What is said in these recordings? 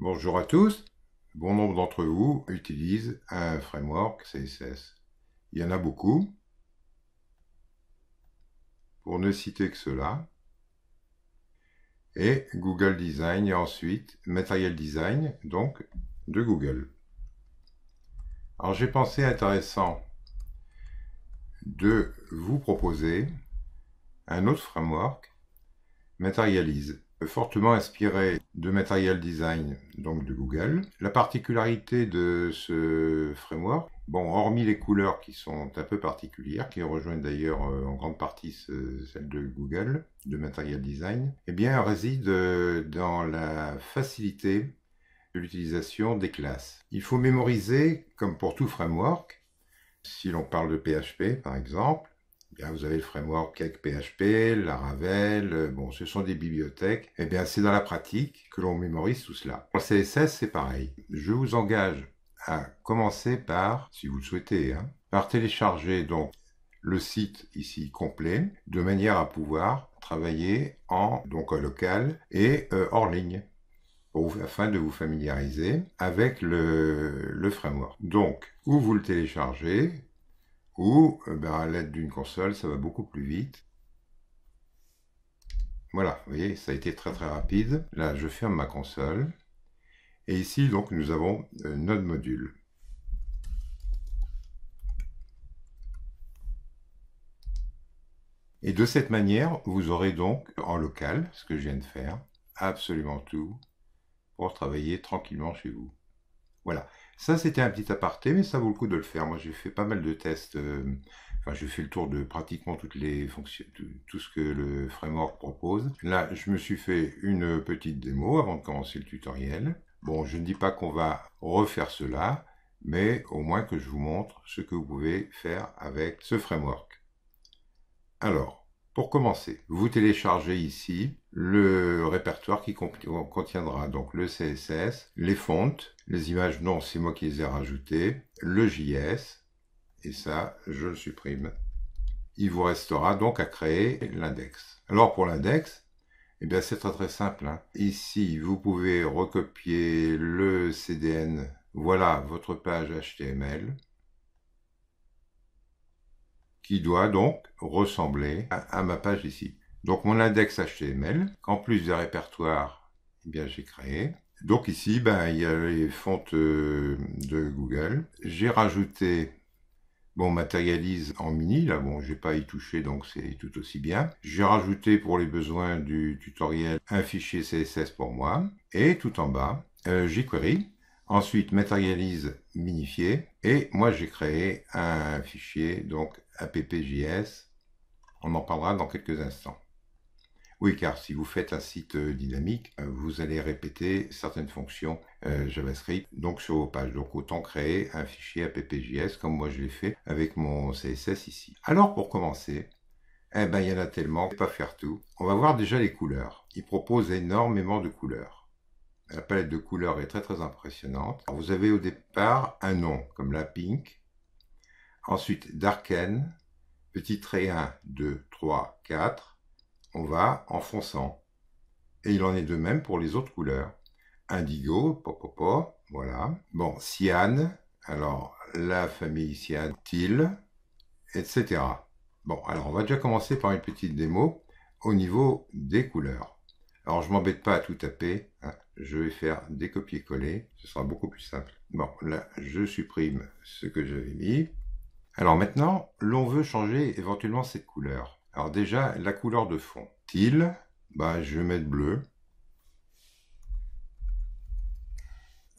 Bonjour à tous. Bon nombre d'entre vous utilisent un framework CSS. Il y en a beaucoup, pour ne citer que cela. Et Google Design et ensuite Material Design, donc de Google. Alors j'ai pensé intéressant de vous proposer un autre framework, Materialize, fortement inspiré de Material Design, donc de Google. La particularité de ce framework, bon, hormis les couleurs qui sont un peu particulières, qui rejoignent d'ailleurs en grande partie celles de Google, de Material Design, eh bien, réside dans la facilité de l'utilisation des classes. Il faut mémoriser, comme pour tout framework, si l'on parle de PHP par exemple, bien, vous avez le framework avec PHP, Laravel, bon, ce sont des bibliothèques. Eh bien, c'est dans la pratique que l'on mémorise tout cela. Pour le CSS, c'est pareil. Je vous engage à commencer par, si vous le souhaitez, par télécharger donc le site ici complet, de manière à pouvoir travailler en local et hors ligne, afin de vous familiariser avec le framework. Donc, où vous le téléchargez, ou à l'aide d'une console, ça va beaucoup plus vite. Voilà, vous voyez, ça a été très très rapide. Là, je ferme ma console. Et ici, donc, nous avons notre module. Et de cette manière, vous aurez donc en local, ce que je viens de faire, absolument tout pour travailler tranquillement chez vous. Voilà. Ça, c'était un petit aparté, mais ça vaut le coup de le faire. Moi, j'ai fait pas mal de tests. Enfin, j'ai fait le tour de pratiquement toutes les fonctions, tout ce que le framework propose. Là, je me suis fait une petite démo avant de commencer le tutoriel. Bon, je ne dis pas qu'on va refaire cela, mais au moins que je vous montre ce que vous pouvez faire avec ce framework. Alors, pour commencer, vous téléchargez ici le répertoire qui contiendra donc le CSS, les fontes, les images, non, c'est moi qui les ai rajoutées, le JS, et ça, je le supprime. Il vous restera donc à créer l'index. Alors pour l'index, eh bien c'est très très simple. Ici, vous pouvez recopier le CDN. Voilà votre page HTML, qui doit donc ressembler à ma page ici. Donc mon index HTML, qu'en plus des répertoires, eh bien j'ai créé. Donc ici, il y a les fontes de Google. J'ai rajouté, bon, Materialize en mini, là, bon, j'ai pas y touché, donc c'est tout aussi bien. J'ai rajouté pour les besoins du tutoriel un fichier CSS pour moi. Et tout en bas, jQuery. Ensuite, Materialize minifié. Et moi, j'ai créé un fichier, donc appjs. On en parlera dans quelques instants. Oui, car si vous faites un site dynamique, vous allez répéter certaines fonctions JavaScript donc sur vos pages. Donc autant créer un fichier appjs comme moi je l'ai fait avec mon CSS ici. Alors pour commencer, il y en a tellement, je ne vais pas faire tout. On va voir déjà les couleurs. Il propose énormément de couleurs. La palette de couleurs est très très impressionnante. Alors, vous avez au départ un nom, comme la Pink. Ensuite Darken, petit trait 1, 2, 3, 4. On va en fonçant. Et il en est de même pour les autres couleurs. Indigo, popopo, voilà. Bon, cyan, alors la famille cyan, teal, etc. Bon, alors on va déjà commencer par une petite démo au niveau des couleurs. Alors je m'embête pas à tout taper, je vais faire des copier-coller, ce sera beaucoup plus simple. Bon, là je supprime ce que j'avais mis. Alors maintenant, l'on veut changer éventuellement cette couleur. Alors déjà, la couleur de fond. Teal, je vais mettre bleu.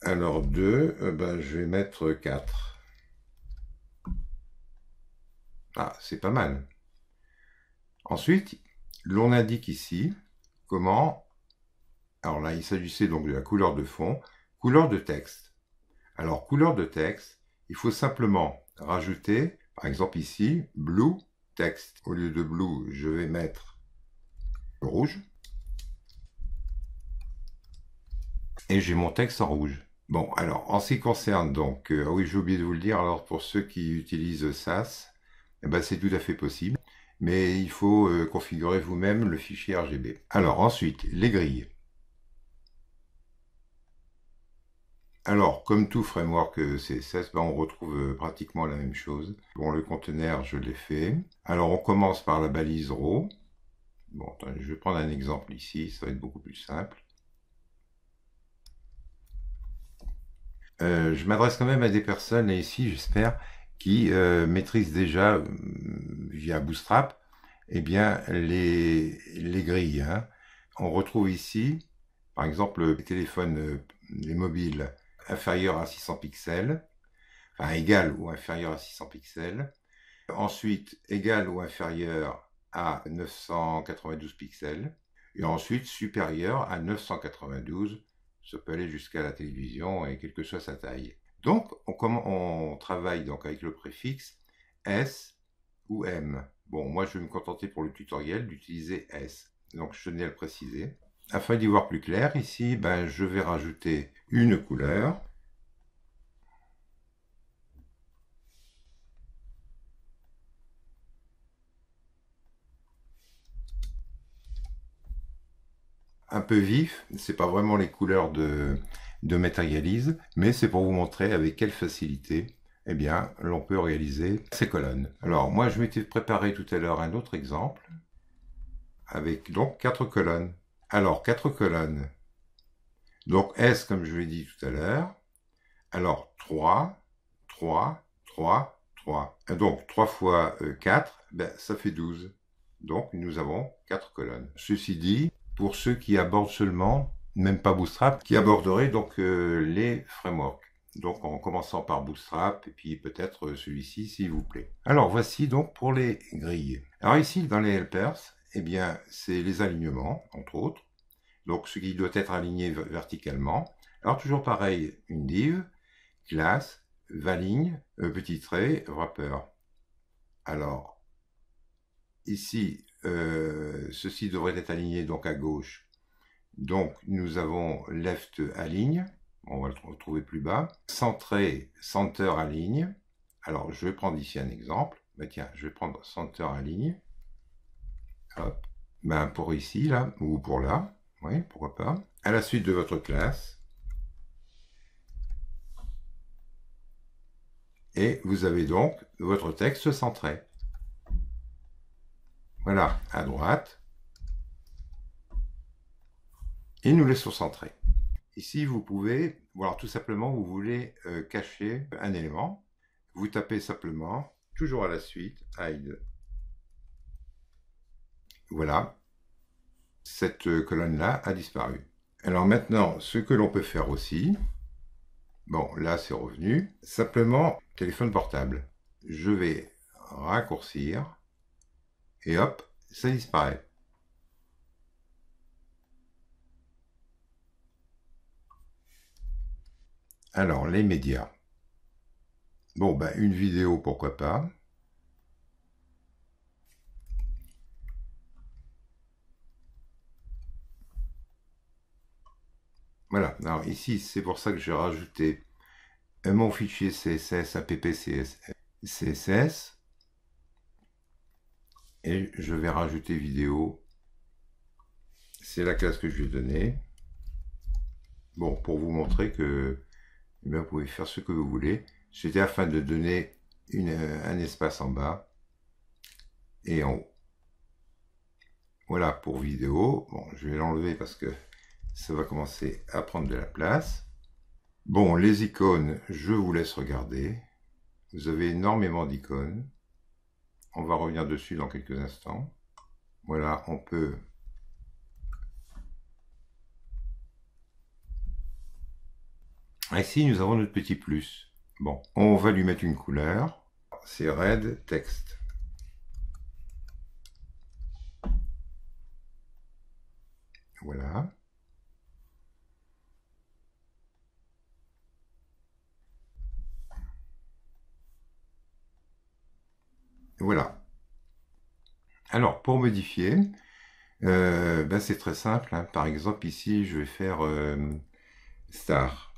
Alors 2, je vais mettre 4. Ah, c'est pas mal. Ensuite, l'on indique ici comment... Alors là, il s'agissait donc de la couleur de fond. Couleur de texte. Alors, couleur de texte, il faut simplement rajouter, par exemple ici, blue text. Au lieu de blue, je vais mettre rouge. Et j'ai mon texte en rouge. Bon, alors, en ce qui concerne donc... oui, j'ai oublié de vous le dire, alors pour ceux qui utilisent SAS, c'est tout à fait possible. Mais il faut configurer vous-même le fichier RGB. Alors, ensuite, les grilles. Alors, comme tout framework CSS, ben, on retrouve pratiquement la même chose. Bon, le conteneur, je l'ai fait. Alors, on commence par la balise row. Bon, attendez, je vais prendre un exemple ici, ça va être beaucoup plus simple. Je m'adresse quand même à des personnes, et ici, j'espère, qui maîtrisent déjà, via Bootstrap, eh bien, les grilles. Hein. On retrouve ici, par exemple, les téléphones, les mobiles inférieurs à 600 pixels, enfin égal ou inférieur à 600 pixels. Ensuite, égal ou inférieur à 992 pixels. Et ensuite, supérieur à 992. Ça peut aller jusqu'à la télévision et quelle que soit sa taille. Donc, on travaille donc avec le préfixe S ou M. Bon, moi, je vais me contenter pour le tutoriel d'utiliser S. Donc, je tenais à le préciser. Afin d'y voir plus clair, ici, ben, je vais rajouter une couleur. Un peu vif, c'est pas vraiment les couleurs de Materialise, mais c'est pour vous montrer avec quelle facilité eh bien, l'on peut réaliser ces colonnes. Alors, moi, je m'étais préparé tout à l'heure un autre exemple, avec donc 4 colonnes. Alors, 4 colonnes. Donc, S, comme je l'ai dit tout à l'heure. Alors, 3, 3, 3, 3. Donc, 3 fois 4, ben, ça fait 12. Donc, nous avons 4 colonnes. Ceci dit, pour ceux qui abordent seulement, même pas Bootstrap, qui aborderaient donc les frameworks. Donc en commençant par Bootstrap et puis peut-être celui-ci s'il vous plaît. Alors voici donc pour les grilles. Alors ici dans les helpers, eh bien c'est les alignements entre autres. Donc ce qui doit être aligné verticalement. Alors toujours pareil, une div, classe, valigne, petit trait, wrapper. Alors ici, ceci devrait être aligné donc à gauche. Donc nous avons left align, on va le retrouver plus bas. Centré, center align. Alors je vais prendre ici un exemple. Ben, tiens, je vais prendre center align. Hop. Ben, pour ici, là, ou pour là. Oui, pourquoi pas. À la suite de votre classe. Et vous avez donc votre texte centré. Voilà, à droite. Et nous laissons centrer. Ici, vous pouvez, alors tout simplement, vous voulez cacher un élément. Vous tapez simplement, toujours à la suite, hide. Voilà, cette colonne-là a disparu. Alors maintenant, ce que l'on peut faire aussi, bon, là c'est revenu, simplement, téléphone portable. Je vais raccourcir, et hop, ça disparaît. Alors, les médias. Bon, ben, une vidéo, pourquoi pas. Voilà, alors ici, c'est pour ça que j'ai rajouté mon fichier CSS, CSS, et je vais rajouter vidéo. C'est la classe que je lui ai donnée. Bon, pour vous montrer que vous pouvez faire ce que vous voulez. C'était afin de donner un espace en bas et en haut. Voilà pour vidéo. Bon, je vais l'enlever parce que ça va commencer à prendre de la place. Bon, les icônes, je vous laisse regarder. Vous avez énormément d'icônes. On va revenir dessus dans quelques instants. Voilà, on peut... Ici, nous avons notre petit plus. Bon, on va lui mettre une couleur. C'est red text. Voilà. Voilà. Alors, pour modifier, ben c'est très simple. Hein. Par exemple, ici, je vais faire star.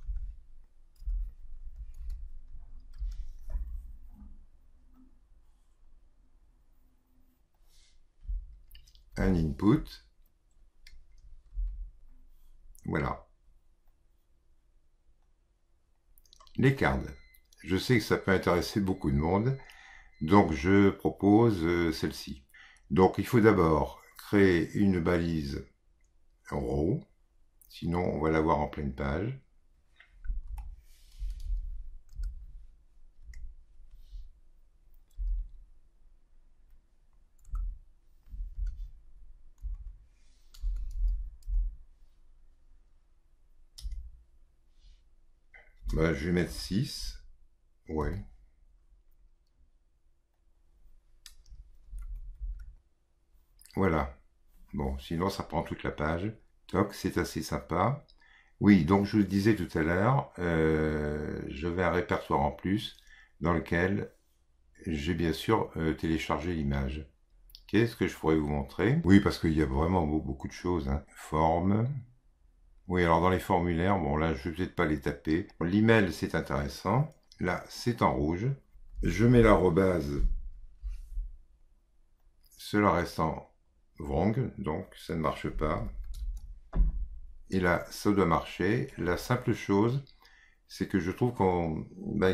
Un input. Voilà. Les cards. Je sais que ça peut intéresser beaucoup de monde, donc je propose celle-ci. Donc il faut d'abord créer une balise en RAW, sinon on va l'avoir en pleine page. Bah, je vais mettre 6. Ouais. Voilà. Bon, sinon ça prend toute la page. Toc, c'est assez sympa. Oui, donc je vous le disais tout à l'heure, je vais un répertoire en plus dans lequel j'ai bien sûr téléchargé l'image. Qu'est-ce que je pourrais vous montrer? Oui, parce qu'il y a vraiment beaucoup de choses, hein. Forme. Oui, alors dans les formulaires, bon là je vais peut-être pas les taper. L'email c'est intéressant. Là c'est en rouge. Je mets l'arrobase. Cela reste en wrong, donc ça ne marche pas. Et là, ça doit marcher. La simple chose, c'est que je trouve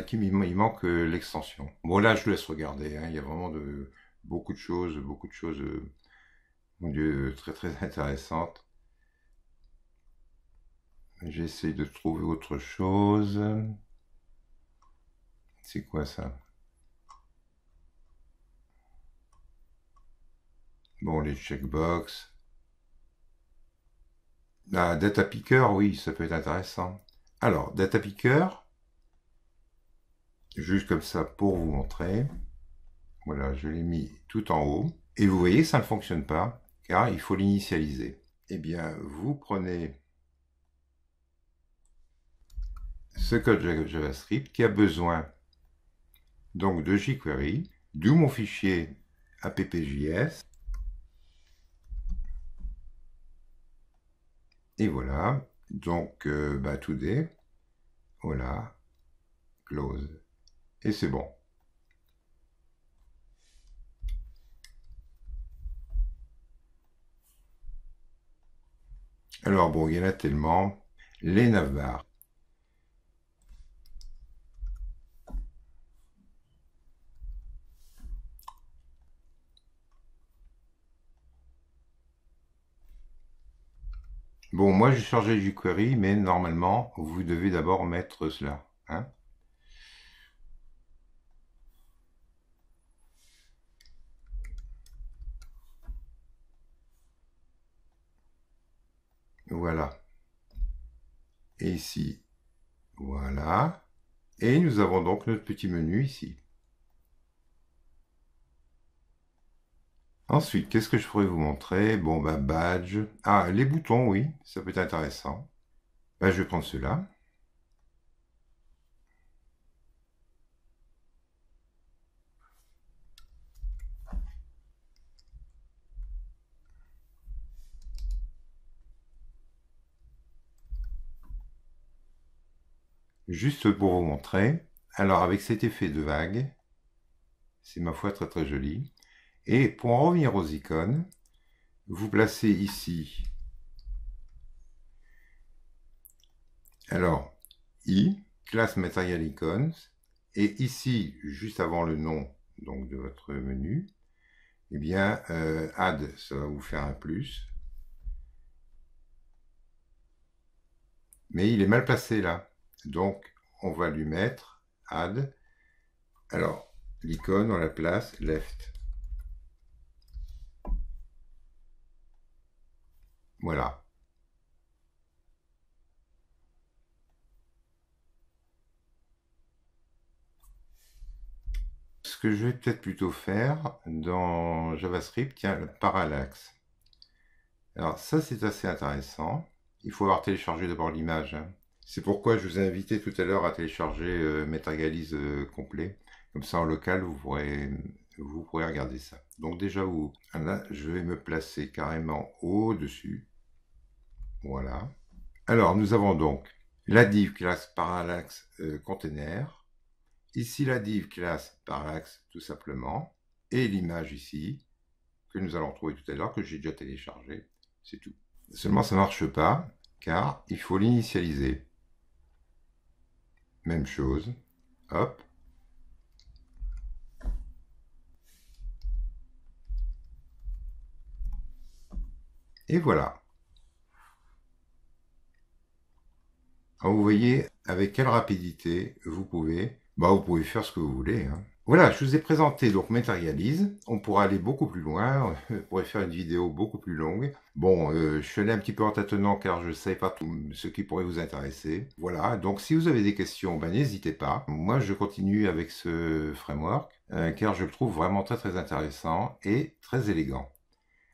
qu'il manque l'extension. Bon, là, je vous laisse regarder, hein. Il y a vraiment beaucoup de choses, mon Dieu, très très intéressantes. J'essaie de trouver autre chose. C'est quoi ça? Bon, les checkbox. Ah, data picker, oui, ça peut être intéressant. Alors, data picker, juste comme ça pour vous montrer. Voilà, je l'ai mis tout en haut. Et vous voyez, ça ne fonctionne pas, car il faut l'initialiser. Eh bien, vous prenez ce code JavaScript qui a besoin donc de jQuery, d'où mon fichier app.js. Et voilà, donc today, voilà, close. Et c'est bon. Alors bon, il y en a tellement. Les navbars. Bon, moi j'ai chargé jQuery, mais normalement, vous devez d'abord mettre cela, hein. Voilà. Et ici, voilà. Et nous avons donc notre petit menu ici. Ensuite, qu'est-ce que je pourrais vous montrer? Bon, badge. Ah, les boutons, oui, ça peut être intéressant. Je vais prendre ceux-là. Juste pour vous montrer. Alors, avec cet effet de vague, c'est ma foi très très joli. Et pour en revenir aux icônes, vous placez ici, alors, classe Material Icons, et ici, juste avant le nom donc, de votre menu, eh bien, add, ça va vous faire un plus. Mais il est mal placé là. Donc, on va lui mettre add. Alors, l'icône, on la place left. Voilà. Ce que je vais peut-être plutôt faire dans JavaScript, tiens, le parallaxe. Alors ça, c'est assez intéressant. Il faut avoir téléchargé d'abord l'image, hein. C'est pourquoi je vous ai invité tout à l'heure à télécharger Metargalise complet. Comme ça, en local, vous pourrez regarder ça. Donc déjà, là, je vais me placer carrément au-dessus. Voilà. Alors, nous avons donc la div classe parallaxe container. Ici, la div classe parallaxe tout simplement. Et l'image ici, que nous allons trouver tout à l'heure, que j'ai déjà téléchargé. C'est tout. Seulement, ça ne marche pas, car il faut l'initialiser. même chose. Hop. Et voilà. Alors, vous voyez avec quelle rapidité vous pouvez faire ce que vous voulez, hein. Voilà, je vous ai présenté donc Materialise. On pourra aller beaucoup plus loin, on pourrait faire une vidéo beaucoup plus longue. Bon, je suis allé un petit peu en tâtonnant car je ne savais pas tout ce qui pourrait vous intéresser. Voilà, donc si vous avez des questions, n'hésitez pas. Moi, je continue avec ce framework car je le trouve vraiment très très intéressant et très élégant.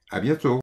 À bientôt!